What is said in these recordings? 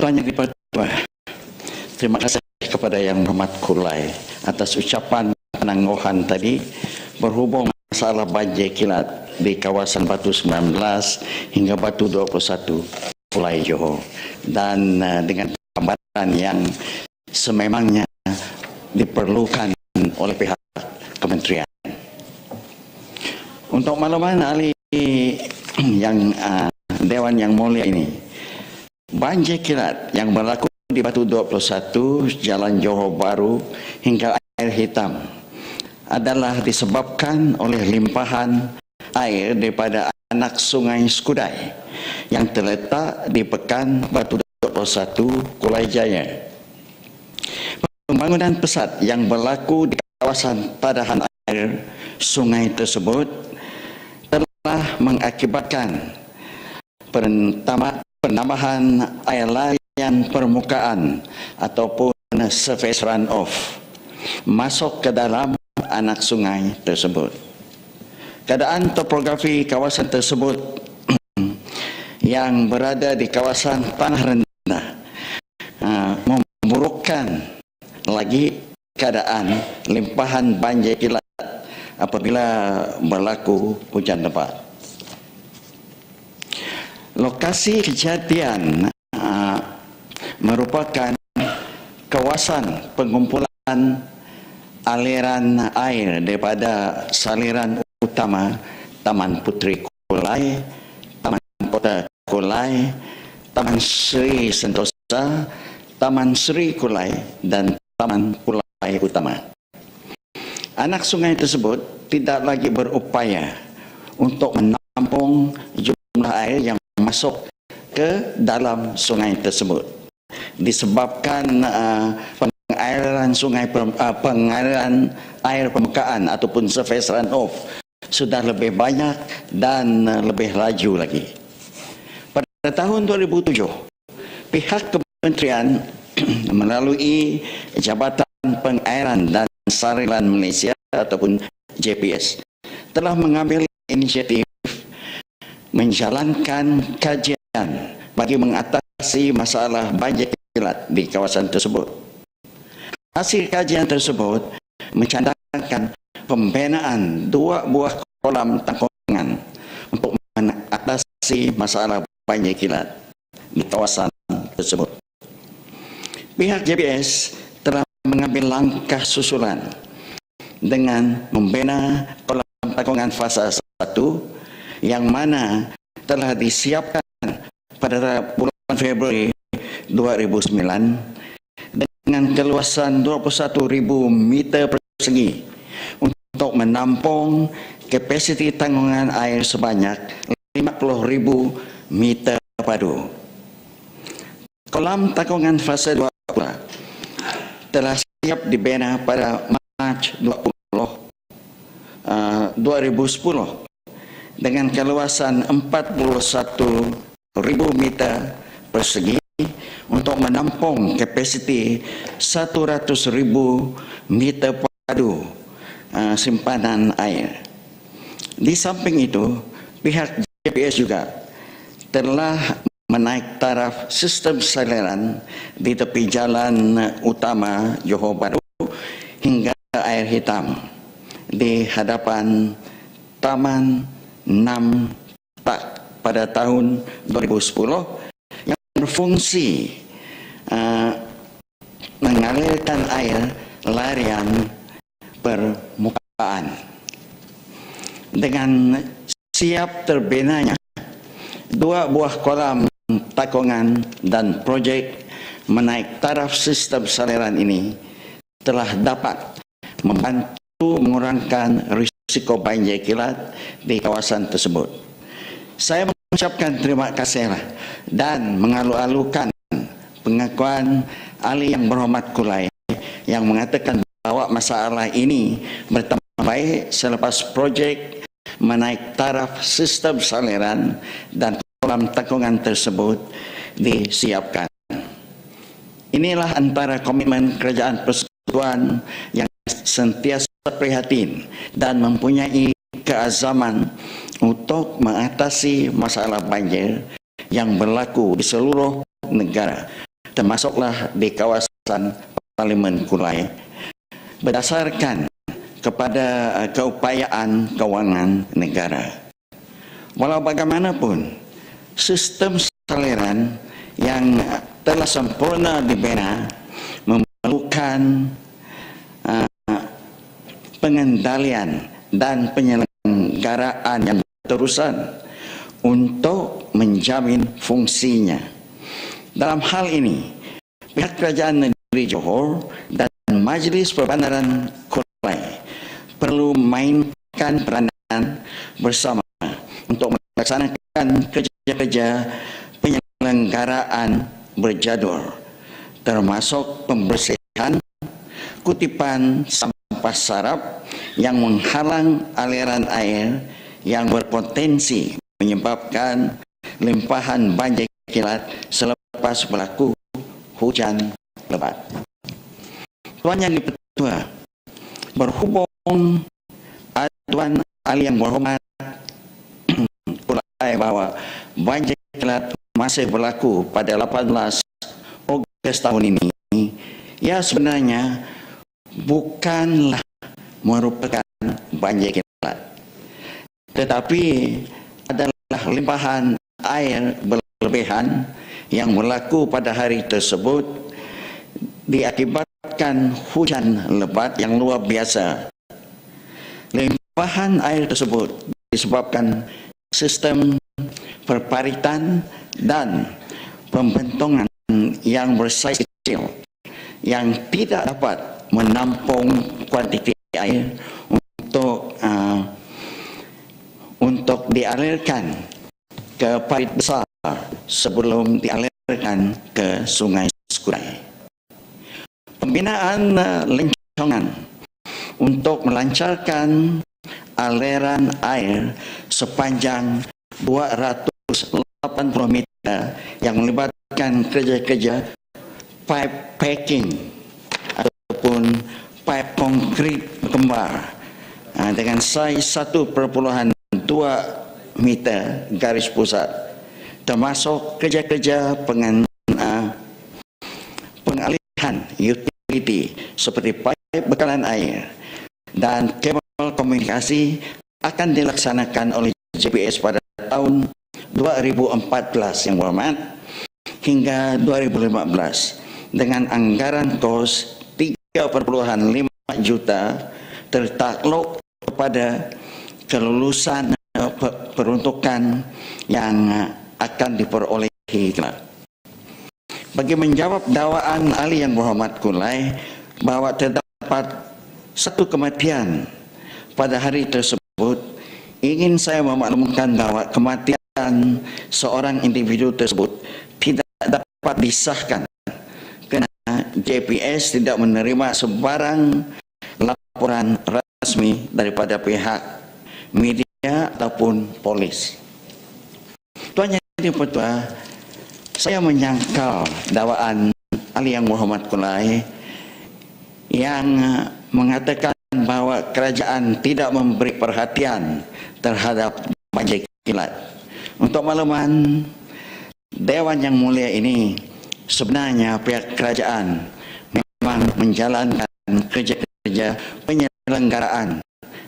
Tuan Yang Dipertua, terima kasih kepada Yang Berhormat Kulai atas ucapan penangguhan tadi berhubung masalah banjir kilat di kawasan Batu 19 hingga Batu 21 Kulai Johor, dan dengan gambaran yang sememangnya diperlukan oleh pihak kementerian. Untuk makluman ahli yang Dewan Yang Mulia ini, banjir kilat yang berlaku di Batu 21, Jalan Johor Bahru hingga Air Hitam adalah disebabkan oleh limpahan air daripada anak Sungai Skudai yang terletak di Pekan Batu 21, Kulai Jaya. Pembangunan pesat yang berlaku di kawasan tadahan air sungai tersebut telah mengakibatkan penambahan air layan permukaan ataupun surface runoff masuk ke dalam anak sungai tersebut. Keadaan topografi kawasan tersebut yang berada di kawasan tanah rendah memburukkan lagi keadaan limpahan banjir kilat apabila berlaku hujan lebat. Lokasi kejadian merupakan kawasan pengumpulan aliran air daripada saliran utama Taman Puteri Kulai, Taman Kota Kulai, Taman Sri Sentosa, Taman Sri Kulai, dan Taman Kulai Utama. Anak sungai tersebut tidak lagi berupaya untuk menampung jumlah air yang masuk ke dalam sungai tersebut disebabkan pengairan air permukaan ataupun surface runoff sudah lebih banyak dan lebih laju lagi. Pada tahun 2007, pihak kementerian melalui Jabatan Pengairan dan Saliran Malaysia ataupun JPS telah mengambil inisiatif menjalankan kajian bagi mengatasi masalah banjir kilat di kawasan tersebut. Hasil kajian tersebut mencanangkan pembinaan 2 buah kolam tangkungan untuk mengatasi masalah banjir kilat di kawasan tersebut. Pihak JPS telah mengambil langkah susulan dengan membina kolam tangkungan fasa 1 yang mana telah disiapkan pada bulan Februari 2009 dengan keluasan 21,000 meter persegi untuk menampung kapasiti tanggungan air sebanyak 50,000 meter padu. Kolam tangkungan fasa 2 telah siap dibina pada Mac 2010 dengan keluasan 41,000 meter persegi untuk menampung kapasiti 100,000 meter padu simpanan air. Di samping itu, pihak JPS juga telah menaik taraf sistem saliran di tepi jalan utama Johor Bahru hingga Air Hitam di hadapan Taman 6 Tak pada tahun 2010 yang berfungsi mengalirkan air larian permukaan. Dengan siap terbinanya 2 buah kolam tangkungan dan projek menaik taraf sistem saliran ini telah dapat membantu mengurangkan risiko banjir kilat di kawasan tersebut. Saya mengucapkan terima kasih dan mengalu-alukan pengakuan ahli Yang Berhormat Kulai yang mengatakan bahawa masalah ini bertambah baik selepas projek menaik taraf sistem saliran dan kolam tangkungan tersebut disiapkan. Inilah antara komitmen Kerajaan Persekutuan yang sentiasa prihatin dan mempunyai keazaman untuk mengatasi masalah banjir yang berlaku di seluruh negara termasuklah di kawasan Parlimen Kulai, berdasarkan kepada keupayaan kewangan negara. Walau bagaimanapun, sistem saliran yang telah sempurna dibina memerlukan pengendalian dan penyelenggaraan yang berterusan untuk menjamin fungsinya. Dalam hal ini, pihak Kerajaan Negeri Johor dan Majlis Perbandaran Kulai perlu mainkan peranan bersama untuk melaksanakan kerja-kerja penyelenggaraan berjadur, termasuk pembersihan kutipan sampah sarap yang menghalang aliran air yang berpotensi menyebabkan limpahan banjir kilat selepas berlaku hujan lebat. Tuan Yang Di-Pertua, berhubung aduan ahli yang berhormat Kulai bahawa banjir kilat masih berlaku pada 18 Ogos tahun ini, ia sebenarnya bukanlah merupakan banjir kilat, tetapi adalah limpahan air berlebihan yang berlaku pada hari tersebut diakibatkan hujan lebat yang luar biasa. Limpahan air tersebut disebabkan sistem perparitan dan pembentongan yang bersaiz kecil yang tidak dapat menampung kuantiti air untuk dialirkan ke parit besar sebelum dialirkan ke Sungai Skurai. Pembinaan lencongan untuk melancarkan aliran air sepanjang 280 meter yang melibatkan kerja-kerja pipe packing ataupun pipe konkrit kembar dengan saiz 1,2 meter garis pusat, termasuk kerja-kerja pengalihan utility seperti pipe bekalan air dan kabel komunikasi akan dilaksanakan oleh JPS pada tahun 2014 yang berhormat hingga 2015 dengan anggaran kos 3,5 juta tertakluk kepada kelulusan peruntukan yang akan diperolehi. Bagi menjawab dakwaan ahli yang berhormat Kulai bahawa terdapat satu kematian pada hari tersebut, ingin saya memaklumkan bahawa kematian seorang individu tersebut tidak dapat disahkan kerana JPS tidak menerima sebarang laporan resmi daripada pihak media ataupun polis. Tuan Yang Di-Pertua, saya menyangkal dakwaan ahli yang berhormat Kulai yang mengatakan bahawa kerajaan tidak memberi perhatian terhadap banjir kilat. Untuk makluman Dewan Yang Mulia ini, sebenarnya pihak kerajaan memang menjalankan kerja-kerja penyelenggaraan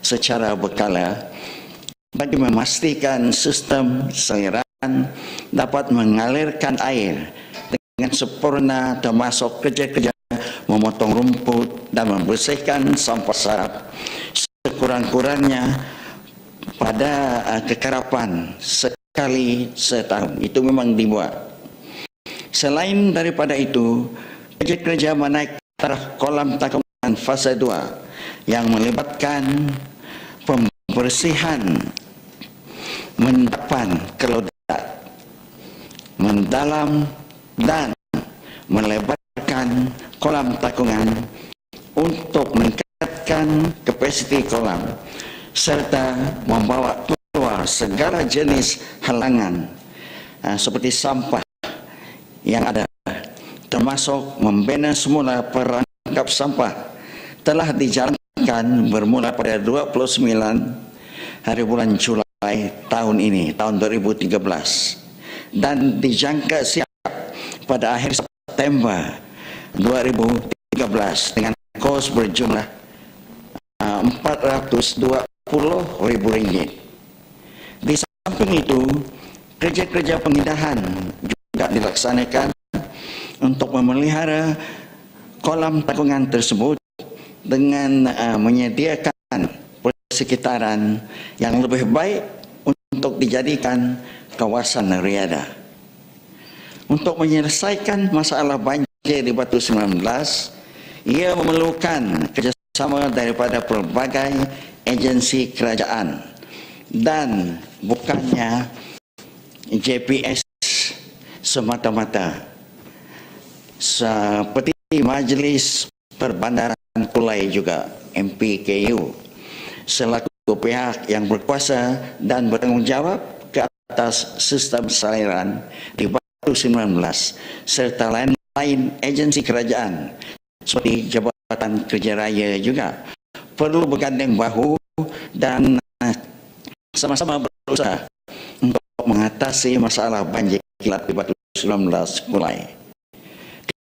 secara berkala bagi memastikan sistem saliran dapat mengalirkan air dengan sempurna, termasuk kerja-kerja memotong rumput dan membersihkan sampah sarap sekurang-kurangnya pada kekerapan sekali setahun. Itu memang dibuat. Selain daripada itu, kerja-kerja menaik taraf kolam takungan fasa 2 yang melibatkan pembersihan mendapan kelodak, mendalam dan melebarkan kolam takungan untuk meningkatkan kapasiti kolam serta membawa keluar segala jenis halangan seperti sampah yang ada, termasuk membina semula perangkap sampah telah dijalankan bermula pada 29 hari bulan Julai tahun ini, tahun 2013, dan dijangka siap pada akhir September 2013 dengan kos berjumlah Rp420.000. Di samping itu, kerja-kerja pemindahan juga dilaksanakan untuk memelihara kolam takungan tersebut dengan menyediakan persekitaran yang lebih baik untuk dijadikan kawasan riada. Untuk menyelesaikan masalah banjir di Batu 19, ia memerlukan kerjasama daripada pelbagai agensi kerajaan dan bukannya JPS semata-mata, seperti Majlis Perbandaran Pulai juga MPKU selaku pihak yang berkuasa dan bertanggungjawab ke atas sistem saliran di Batu 19 serta lain-lain agensi kerajaan seperti Jabatan Kerja Raya juga perlu bergandeng bahu dan sama-sama berusaha untuk mengatasi masalah banjir kilat di Batu 19 Pulai.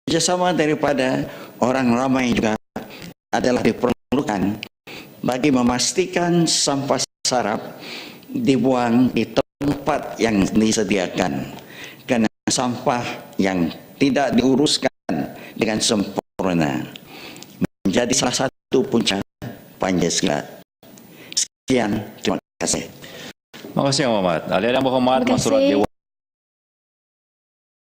Kerjasama daripada orang ramai juga adalah diperlukan bagi memastikan sampah sarap dibuang di tempat yang disediakan, kerana sampah yang tidak diuruskan dengan sempurna menjadi salah satu punca banjir kilat. Sekian, terima kasih. Terima kasih, Muhammad. Ahli yang berhormat, Terima kasih. Masyarakat Dewan